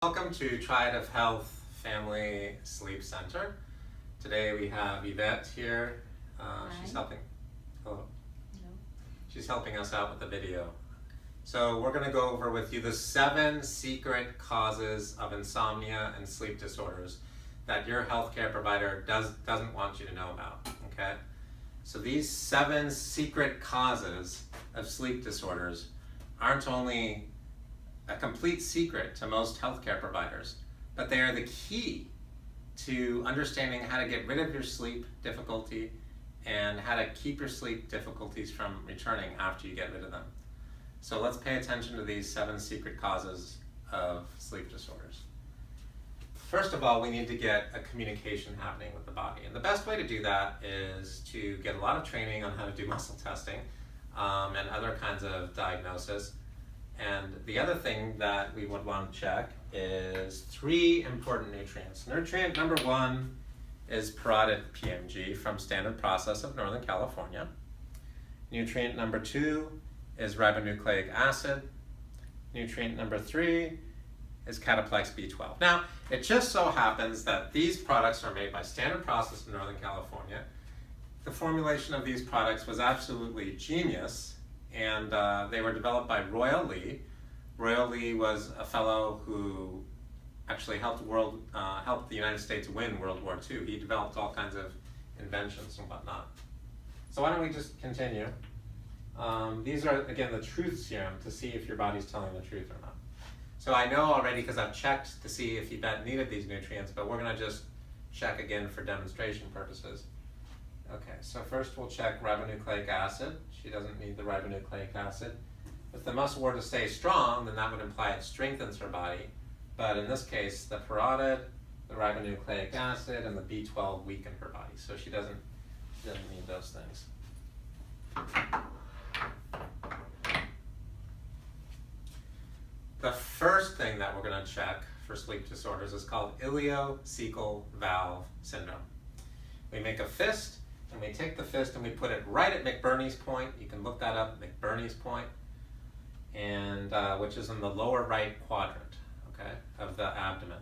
Welcome to Triad of Health Family Sleep Center. Today we have Yvette here. She's helping. Hello. Hello. She's helping us out with the video. So we're going to go over with you the 7 secret causes of insomnia and sleep disorders that your healthcare provider doesn't want you to know about. Okay. So these 7 secret causes of sleep disorders aren't only a complete secret to most healthcare providers, but they are the key to understanding how to get rid of your sleep difficulty and how to keep your sleep difficulties from returning after you get rid of them. So let's pay attention to these 7 secret causes of sleep disorders. First of all, we need to get a communication happening with the body. And the best way to do that is to get a lot of training on how to do muscle testing and other kinds of diagnosis. And the other thing that we would want to check is 3 important nutrients. Nutrient number 1 is parotid PMG from Standard Process of Northern California. Nutrient number 2 is ribonucleic acid. Nutrient number 3 is cataplex B12. Now, it just so happens that these products are made by Standard Process of Northern California. The formulation of these products was absolutely genius, and they were developed by Royal Lee. Royal Lee was a fellow who actually helped the United States win World War II. He developed all kinds of inventions and whatnot. So why don't we just continue? These are, again, the truth serum to see if your body's telling the truth or not. So I know already because I've checked to see if Yvette needed these nutrients, but we're going to just check again for demonstration purposes. Okay, so first we'll check ribonucleic acid. She doesn't need the ribonucleic acid. If the muscle were to stay strong, then that would imply it strengthens her body. But in this case, the parotid, the ribonucleic acid, and the B12 weaken her body. So she doesn't need those things. The first thing that we're going to check for sleep disorders is called ileocecal valve syndrome. We make a fist, and we take the fist and we put it right at McBurney's point. You can look that up, McBurney's point, and which is in the lower right quadrant, okay, of the abdomen.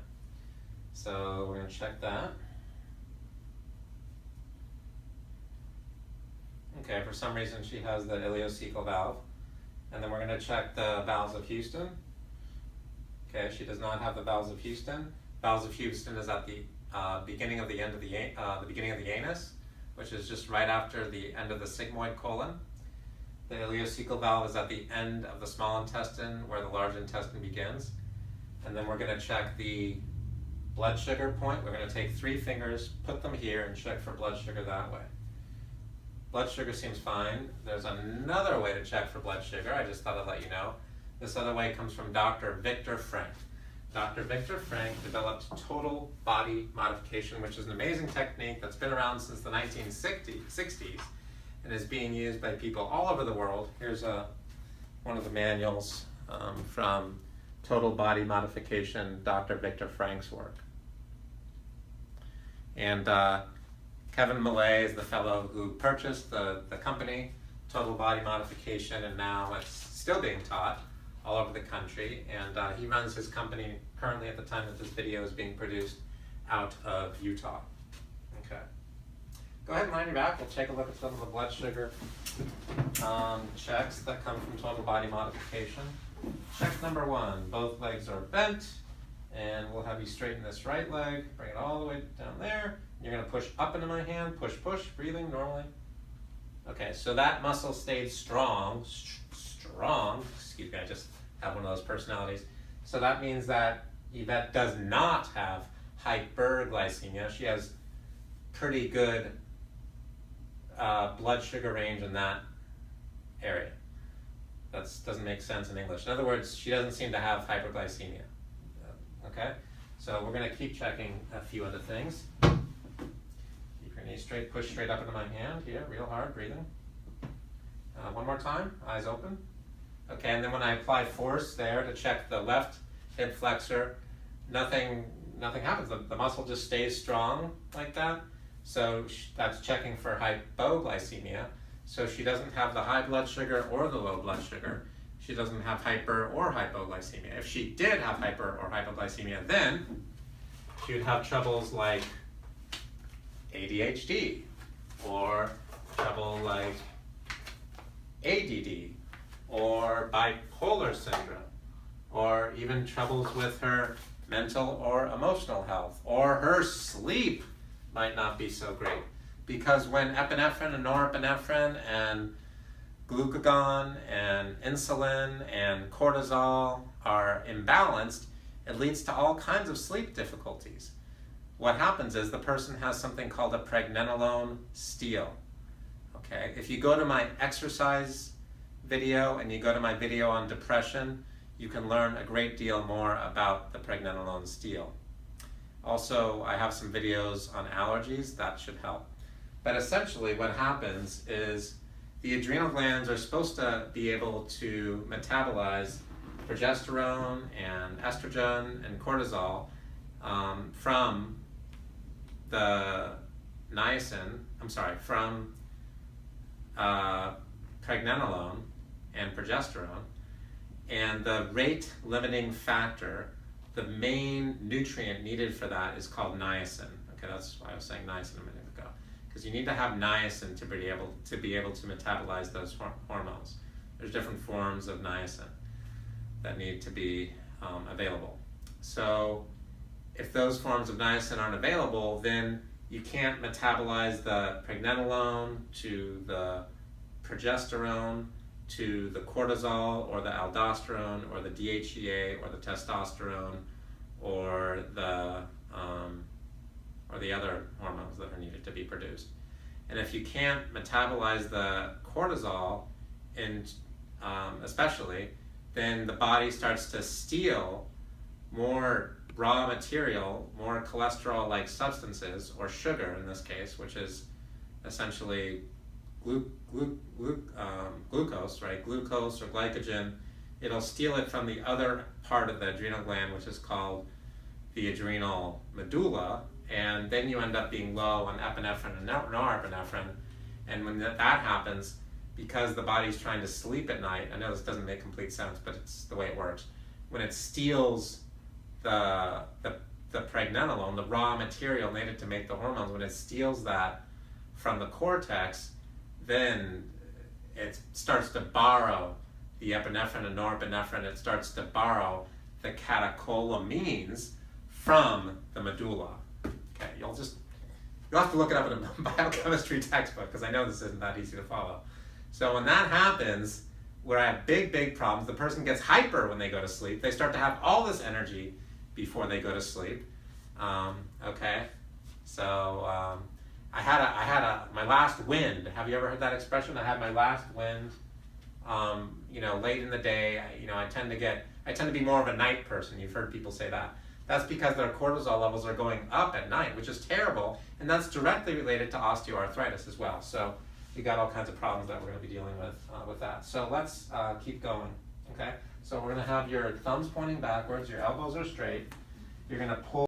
So we're going to check that. Okay, for some reason she has the ileocecal valve. And then we're going to check the valves of Houston. Okay, she does not have the valves of Houston. Valves of Houston is at the beginning of the beginning of the anus, which is just right after the end of the sigmoid colon. The ileocecal valve is at the end of the small intestine where the large intestine begins. And then we're going to check the blood sugar point. We're going to take 3 fingers, put them here, and check for blood sugar that way. Blood sugar seems fine. There's another way to check for blood sugar. I just thought I'd let you know. This other way comes from Dr. Victor Frank. Dr. Victor Frank developed total body modification, which is an amazing technique that's been around since the 1960s and is being used by people all over the world. Here's one of the manuals from Total Body Modification, Dr. Victor Frank's work. And Kevin Millay is the fellow who purchased the company, Total Body Modification, and now it's still being taught all over the country, and he runs his company currently at the time that this video is being produced out of Utah. Okay. Go ahead and lie on your back. We'll take a look at some of the blood sugar checks that come from Total Body Modification. Check number 1, both legs are bent, and we'll have you straighten this right leg, bring it all the way down there. You're going to push up into my hand, push, breathing normally. Okay, so that muscle stayed strong, excuse me, I just have one of those personalities. So that means that Yvette does not have hyperglycemia. She has pretty good blood sugar range in that area. That doesn't make sense in English. In other words, she doesn't seem to have hyperglycemia. Okay, so we're going to keep checking a few other things. Keep your knees straight, push straight up into my hand here, real hard, breathing. One more time, eyes open. Okay, and then when I apply force there to check the left hip flexor, nothing happens. The muscle just stays strong like that. So that's checking for hypoglycemia. So she doesn't have the high blood sugar or the low blood sugar. she doesn't have hyper or hypoglycemia. If she did have hyper or hypoglycemia, then she would have troubles like ADHD, or trouble like ADD, or bipolar syndrome, or even troubles with her mental or emotional health, or her sleep might not be so great. Because when epinephrine and norepinephrine and glucagon and insulin and cortisol are imbalanced, it leads to all kinds of sleep difficulties. What happens is the person has something called a pregnenolone steal. Okay, if you go to my exercise video and you go to my video on depression, you can learn a great deal more about the pregnenolone steal. Also, I have some videos on allergies that should help. But essentially what happens is the adrenal glands are supposed to be able to metabolize progesterone and estrogen and cortisol from the from pregnenolone and progesterone. And the rate limiting factor, the main nutrient needed for that is called niacin. Okay, that's why I was saying niacin a minute ago. Because you need to have niacin to be able to metabolize those hormones. There's different forms of niacin that need to be available. So if those forms of niacin aren't available, then you can't metabolize the pregnenolone to the progesterone to the cortisol or the aldosterone or the DHEA or the testosterone or the other hormones that are needed to be produced. And if you can't metabolize the cortisol, especially, then the body starts to steal more raw material, more cholesterol-like substances, or sugar in this case, which is essentially glucose, right? Glucose or glycogen. It'll steal it from the other part of the adrenal gland, which is called the adrenal medulla, and then you end up being low on epinephrine and norepinephrine. And when that happens, because the body's trying to sleep at night, I know this doesn't make complete sense, but it's the way it works. When it steals the pregnenolone, the raw material needed to make the hormones, when it steals that from the cortex, then it starts to borrow the epinephrine and norepinephrine. It starts to borrow the catecholamines from the medulla. Okay, you'll have to look it up in a biochemistry textbook, because I know this isn't that easy to follow. So when that happens, where I have big problems, the person gets hyper when they go to sleep. They start to have all this energy before they go to sleep. Okay, so I had my last wind. Have you ever heard that expression? I had my last wind. Late in the day. I tend to be more of a night person. You've heard people say that. That's because their cortisol levels are going up at night, which is terrible, and that's directly related to osteoarthritis as well. So we got all kinds of problems that we're going to be dealing with that. So let's keep going. Okay. So we're going to have your thumbs pointing backwards. Your elbows are straight. You're going to pull